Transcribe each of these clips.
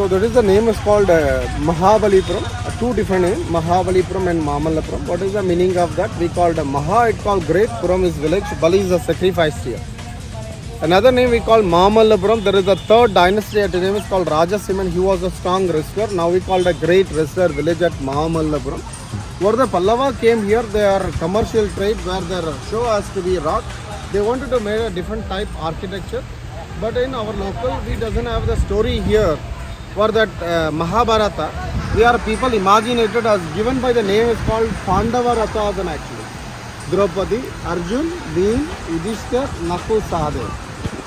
So that is the name is called Mahabalipuram. Two different names, Mahabalipuram and Mamallapuram. What is the meaning of that? We called Maha, it called great, Puram is village, Bali is a sacrifice here. Another name we call Mamallapuram. There is a third dynasty. The name is called Rajasimhan. He was a strong wrestler. Now we call a great wrestler village at Mamallapuram. Where the Pallava came here, they are commercial trade where their show has to be rock. They wanted to make a different type architecture. But in our local, we doesn't have the story here. For that Mahabharata, we are people imaginated as given by the name is called Pandava Rathadan actually. Draupadi, Arjun, Bhim, Yudhishthir, Nakul, Sahadev.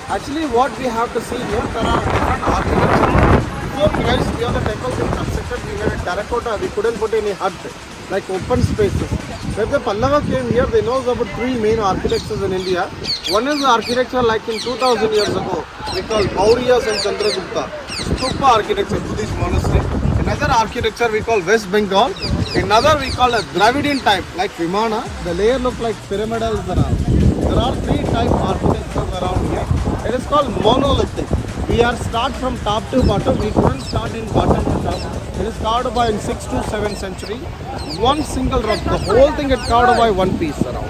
Actually what we have to see here, there are different architecture. Before Christ, we have the temples in constructed, we made a terracotta, we couldn't put any hut, like open spaces. When the Pallava came here, they know about three main architectures in India. One is the architecture like in 2000 years ago, we call Mauryas and Chandragupta. Stupa architecture, Buddhist monastery. Another architecture we call West Bengal. Another we call a Dravidian type, like Vimana. The layer look like pyramidal around. There are three type architectures around here. It is called monolithic. We are start from top to bottom. We couldn't start in bottom to top. It is carved by in 6th to 7th century. One single rock. The whole thing is carved by one piece around.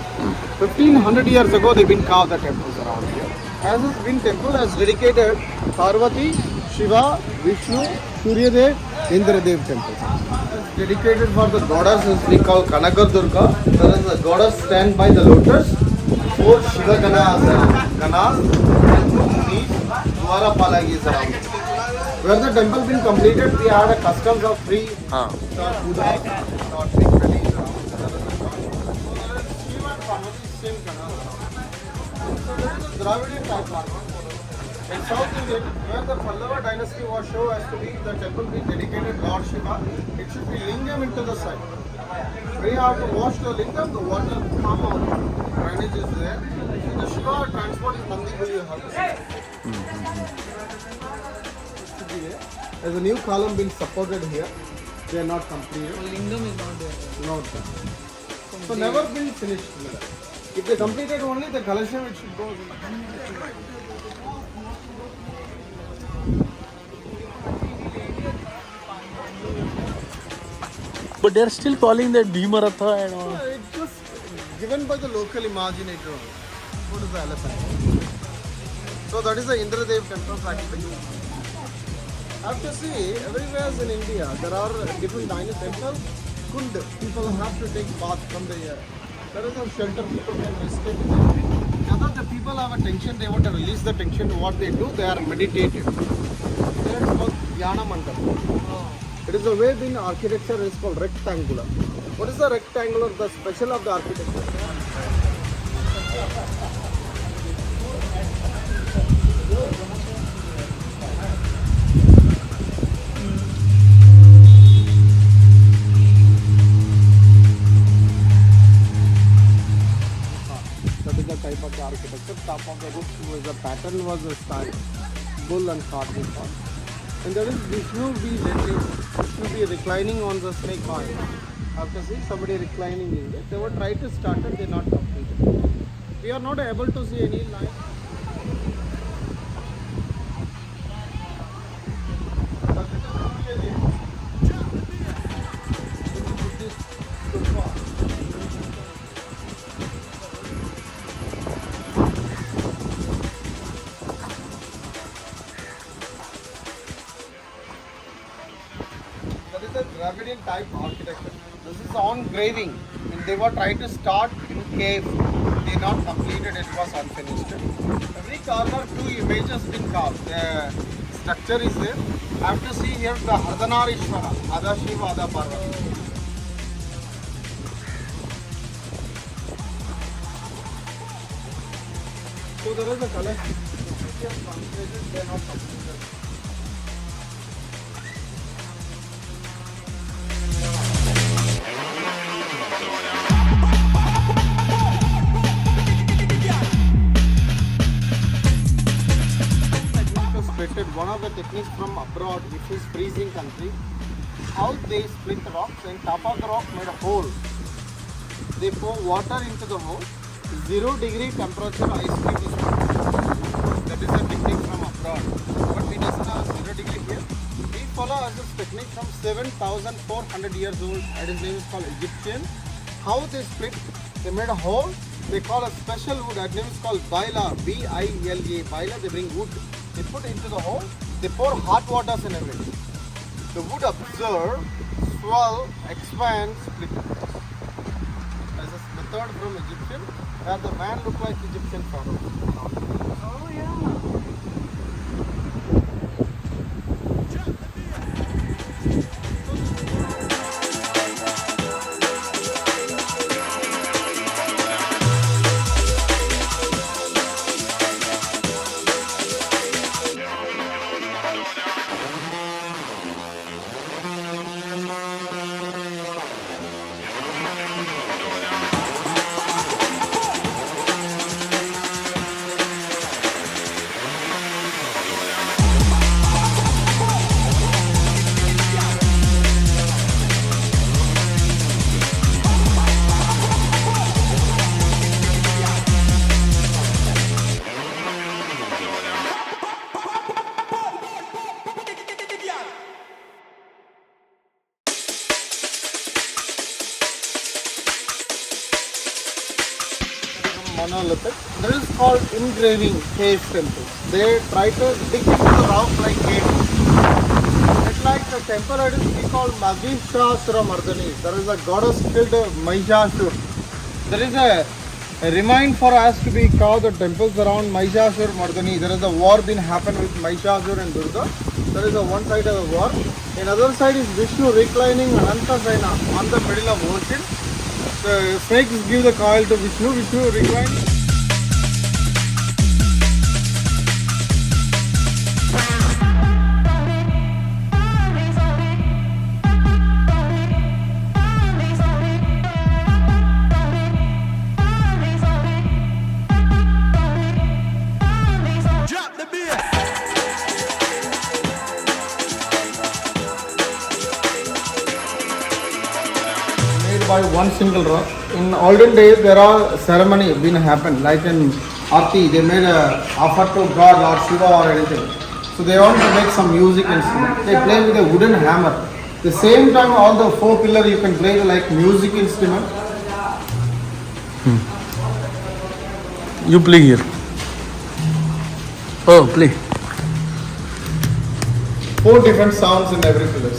1500 years ago they've been carved the temples around here. As this been temple has dedicated Parvati, Shiva, Vishnu, Suryadev, Indradev temples. It's dedicated for the goddess is we call Kanagar Durga. There is a goddess stand by the lotus. Four Shiva Ganas and two Dwara Palagi is around. Where the temple been completed, we had a customs of free Buddha, not big weddings around. Shiva and Parvati same Ganas around. So there is a Dravidian type architecture. In South India, where the Pallava dynasty was shown as to be the temple being dedicated Lord Shiva, it should be lingam into the side. We have to wash the lingam, the water come out, drainage is there. So the Shiva transport is Nandibuli you have to see. There's a new column being supported here. They are not completed. Lingam is not there. Not there. So never been finished. If they completed only the collection, it should go. But they are still calling that Bhimaratha and all. It's just given by the local imaginator only. What is the elephant? So that is the Indradev temple actually. I have to see, everywhere in India, there are different dynasty temples. Kund, people have to take bath from the air. There is a shelter, people can escape there. Now the people have a tension, they want to release the tension. What they do, they are meditative. There it's called Dhyana Mandap. It is a way in architecture is called rectangular. What is the rectangular? The special of the architecture. That is the type of the architecture. Top of the roof was the pattern was a style, bull and carving part. And there is Vishnu be reclining on the snake oil. After see somebody reclining in it, they were trying to start it, they not completed. We are not able to see any line. Dravidian type architecture. This is on graving. When they were trying to start in cave, they not completed, it was unfinished. Every corner, two images been carved. The structure is there. I have to see here the Ardhanarishwara, Ada Shiva, Ada Parvati. So there is a collection. They are not completed. One of the techniques from abroad, which is freezing country, how they split rocks and top of the rock made a hole. They pour water into the hole, 0-degree temperature ice cube is put. That is a technique from abroad. But we doesn't have 0 degree here. We technique from 7,400 years old, and his name is called Egyptian. How they split? They made a hole. They call a special wood. That name is called baila, B-I-L-A. Baila. They bring wood. They put into the hole. They pour hot waters and everything. The wood absorb, swell, expand, split. As a method from Egyptian, where the man look like Egyptian pharaoh. Oh yeah. Monolithic. This is called engraving cave temples. They try to dig into the rock like caves. It's like the temple it is we call Mahishasura. There is a goddess killed Mahishasur. There is a remind for us to be called the temples around Mahishasura. There is a war been happen with Mahishasur and Durga. There is a one side of the war. Another side is Vishnu reclining Ananta Saina on the middle of ocean. The snakes give the coil to Vishnu. Vishnu reclining. By one single rock. In olden days, there are ceremony been happen like in Aarti. They made a offer to God or Shiva or anything. So they want to make some music instrument. They play with a wooden hammer. The same time, all the four pillar you can play like music instrument. You play here. Oh, play. Four different sounds in every pillar.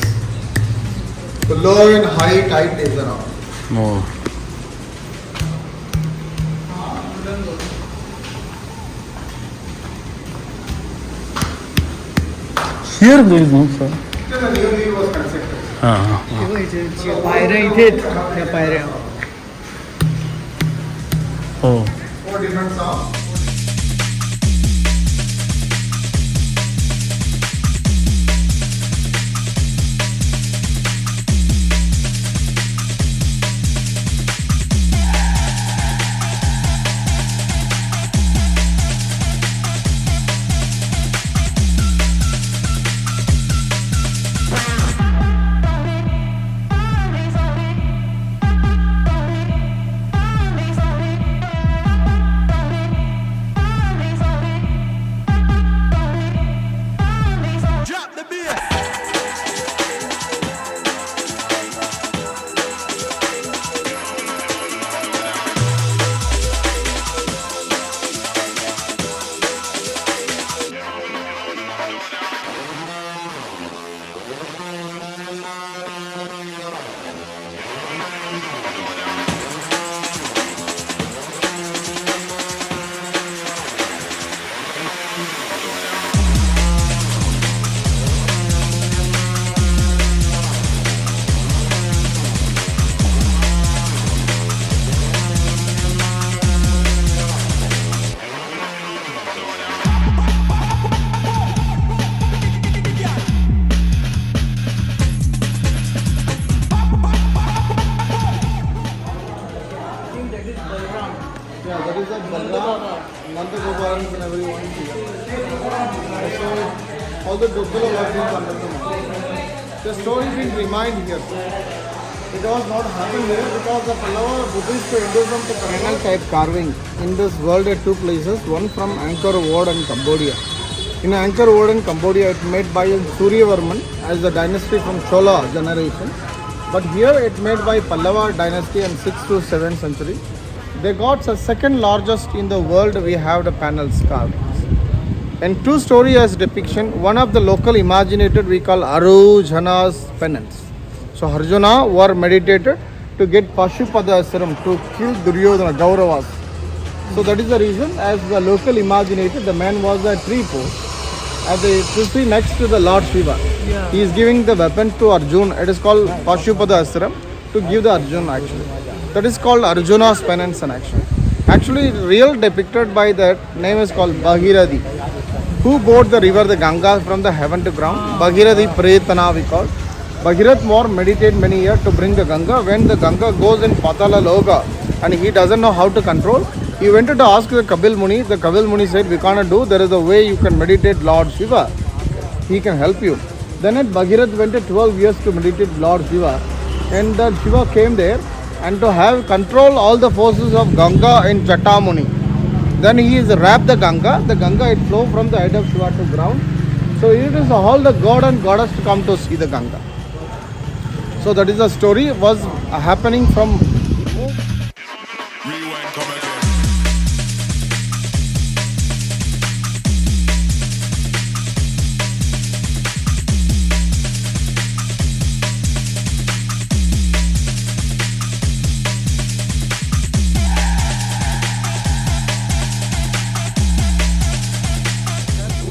The low and high, tight is around. No. Here there is no sir. The new wheel was constructed. Oh. Four different sounds. Yeah, that is a Balram, Nanda Goparans and everyone here. So, all the Dukkala workings under the mountain. The story been remind here. It was not happened here because of Pallava Buddhist to Hinduism to perennial type carving. In this world, at two places, one from Angkor Wat and Cambodia. In Angkor Wat in Cambodia, it made by Suryavarman as the dynasty from Chola generation. But here it made by Pallava dynasty in 6th to 7th century. They got the second largest in the world. We have the panels carved. And two story as depiction. One of the local imaginated we call Arujana's penance. So Arjuna were meditated to get Pashupada Asram to kill Duryodhana Kauravas. So that is the reason, as the local imaginated, the man was a tree post. At the tree next to the Lord Shiva. Yeah. He is giving the weapon to Arjuna. It is called Pashupada Asram to give the Arjuna actually. That is called Arjuna's penance and action. Actually, real depicted by that name is called Bhagirathi. Who brought the river, the Ganga, from the heaven to ground? Bhagirathi Prayatana we call. Bhagirath more meditate many years to bring the Ganga. When the Ganga goes in Patala Loka and he doesn't know how to control, he went to ask the Kapil Muni. The Kapil Muni said, we cannot do. There is a way you can meditate Lord Shiva. He can help you. Then at Bhagirath went 12 years to meditate Lord Shiva. And the Shiva came there and to have control all the forces of Ganga in Chatamuni. Then he is wrapped the Ganga it flow from the head of Shiva to ground. So it is all the god and goddess to come to see the Ganga. So that is the story was happening from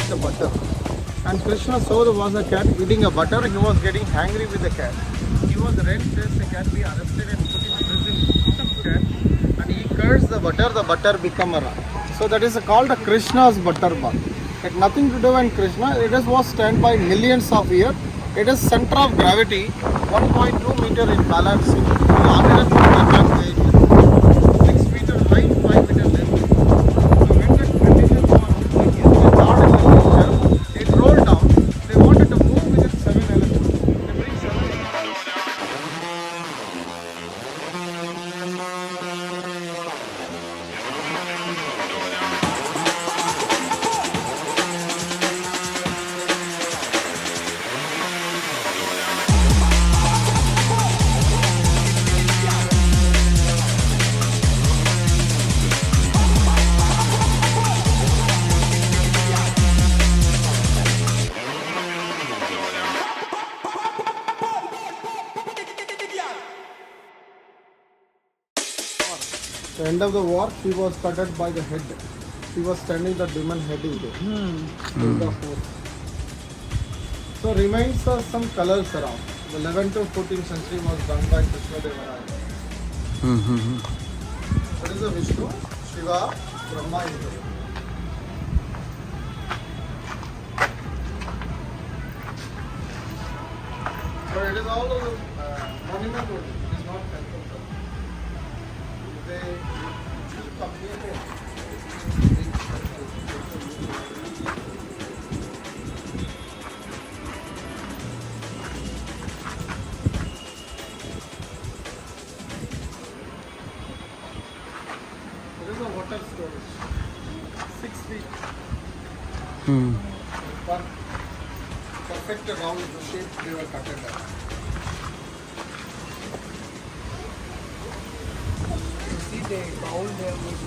the butter. And Krishna saw there was a cat eating a butter. He was getting angry with the cat. He was red faced. The cat be arrested and put in prison. Cat. And he cursed the butter become a rat. So that is called a Krishna's butter bath. It had nothing to do with Krishna. It is was stand by millions of years. It is center of gravity 1.2 meter in balance. Long enough to 6 meter height, 5 meter length. So when that condition was it rolled down. They wanted to move within 7 elements. They bring 7 The end of the war, she was cut by the head. She was standing, the demon head is there. So remains some colors around. The 11th to 14th century was done by Krishna Devaraya. That is the Vishnu, Shiva, Brahma is there. So it is all monument only. It is not temple. They completed. There is a water storage. 6 feet. One perfect round shape they were cut at. See the bowl there with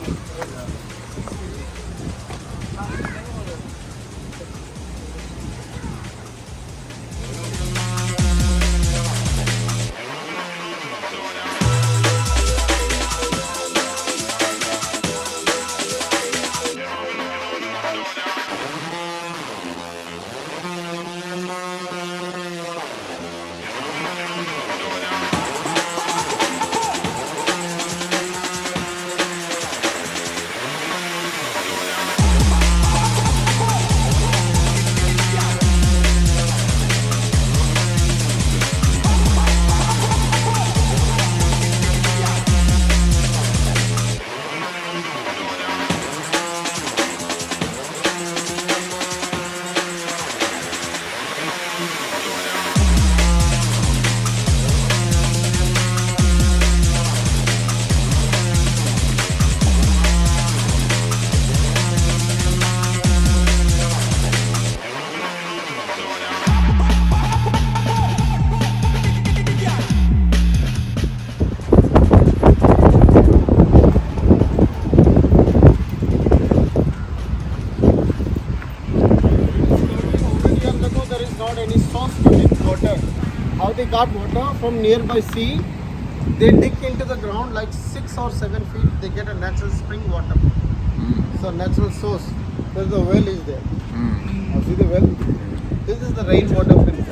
not any source to dig water. How they got water from nearby sea? They dig into the ground like 6 or 7 feet. They get a natural spring water. So natural source. So the well is there. Now see the well? This is the rainwater filter.